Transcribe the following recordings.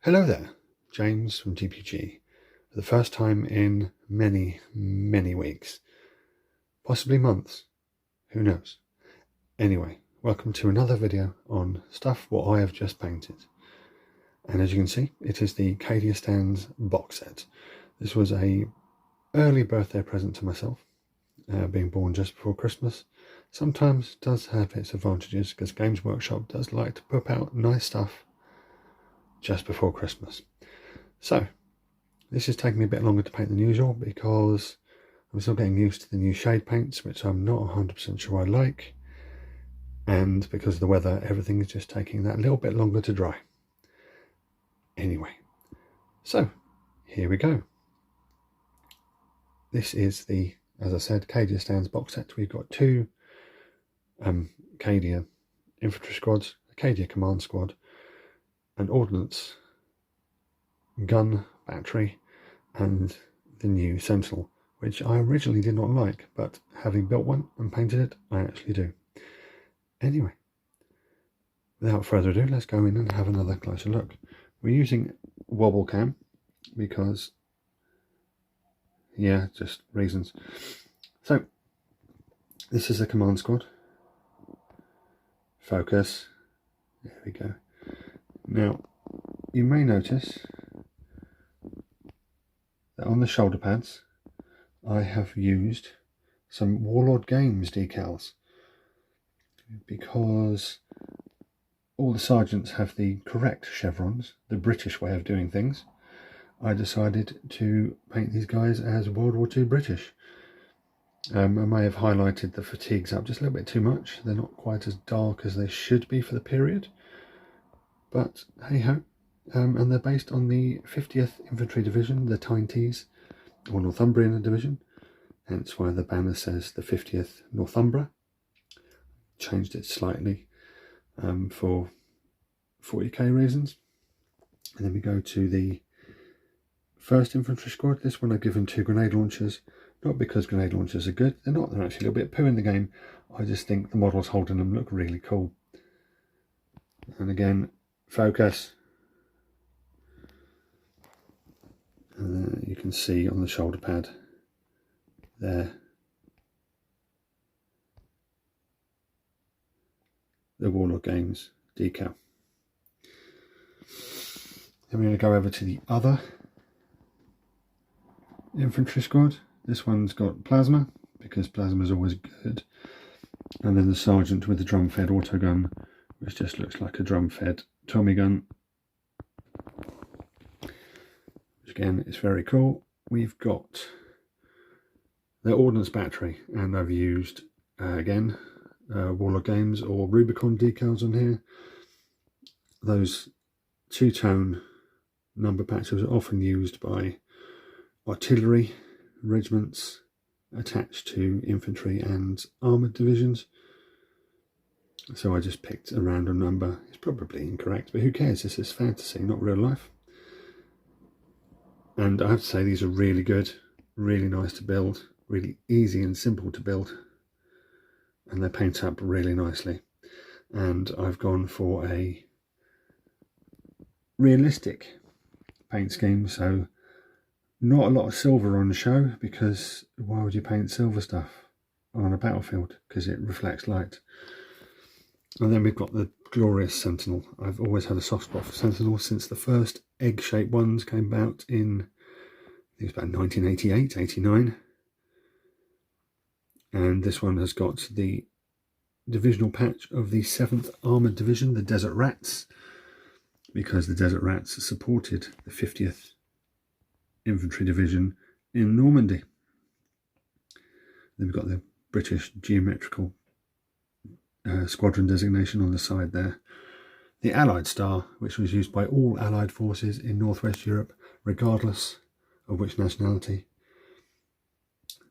Hello there, James from TPG. For the first time in many, many weeks, possibly months, who knows. Anyway, welcome to another video on stuff what I have just painted. And as you can see, it is the CADIA STANDS box set. This was a early birthday present to myself, being born just before Christmas. Sometimes does have its advantages because Games Workshop does like to put out nice stuff just before Christmas. So this is taking me a bit longer to paint than usual because I'm still getting used to the new shade paints, which I'm not 100% sure I like, and because of the weather everything is just taking that little bit longer to dry. Anyway, so here we go. This is the, as I said, CADIA STANDS box set. We've got two CADIA infantry squads, a CADIA command squad, an ordnance gun battery, and the new Sentinel, which I originally did not like, but having built one and painted it, I actually do. Anyway, without further ado, let's go in and have another closer look. We're using wobble cam because, yeah, just reasons. So, this is a command squad. Focus. There we go. Now, you may notice that on the shoulder pads, I have used some Warlord Games decals because all the sergeants have the correct chevrons, the British way of doing things. I decided to paint these guys as World War II British. I may have highlighted the fatigues up just a little bit too much. They're not quite as dark as they should be for the period, but hey ho. And they're based on the 50th Infantry Division, the Tynes, or Northumbrian Division, hence why the banner says the 50th Northumbria. Changed it slightly for 40k reasons. And then we go to the 1st Infantry Squad. This one I've given 2 grenade launchers, not because grenade launchers are good, they're not, they're actually a little bit poo in the game. I just think the models holding them look really cool. And again, focus. And you can see on the shoulder pad there the Warlord Games decal. Then we're going to go over to the other infantry squad. This one's got plasma because plasma is always good, and then the sergeant with the drum-fed autogun, which just looks like a drum-fed Tommy gun. Again, it's very cool. We've got the ordnance battery, and I've used again Warlord Games or Rubicon decals on here. Those two-tone number patches are often used by artillery regiments attached to infantry and armoured divisions. So I just picked a random number. It's probably incorrect, but who cares? This is fantasy, not real life. And I have to say these are really good, really nice to build, really easy and simple to build, and they paint up really nicely. And I've gone for a realistic paint scheme, so not a lot of silver on the show, because why would you paint silver stuff on a battlefield? Because it reflects light. And then we've got the glorious Sentinel. I've always had a soft spot for Sentinel since the first egg-shaped ones came out in, I think it was about 1988, 89. And this one has got the divisional patch of the 7th Armoured Division, the Desert Rats, because the Desert Rats supported the 50th Infantry Division in Normandy. Then we've got the British geometrical squadron designation on the side there. The Allied Star, which was used by all Allied forces in Northwest Europe, regardless of which nationality,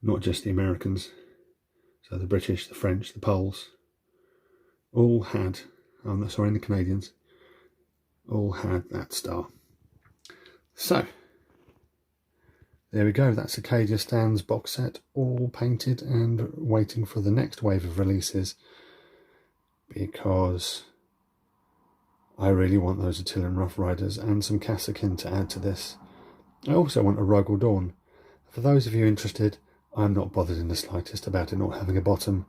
not just the Americans. So the British, the French, the Poles, all had, and the Canadians, all had that star. So, there we go, that's the CADIA STANDS box set, all painted and waiting for the next wave of releases, because I really want those Attilan Rough Riders and some Cassakin to add to this. I also want a Ruggle Dawn. For those of you interested, I'm not bothered in the slightest about it not having a bottom.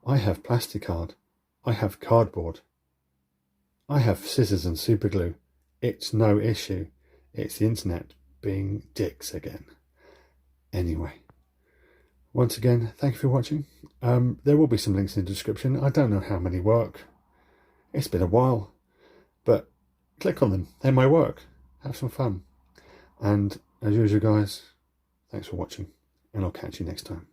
I have plasticard. I have cardboard. I have scissors and super glue. It's no issue. It's the internet being dicks again. Anyway, once again, thank you for watching. There will be some links in the description. I don't know how many work. It's been a while, but click on them. They may work. Have some fun. And as usual, guys, thanks for watching, and I'll catch you next time.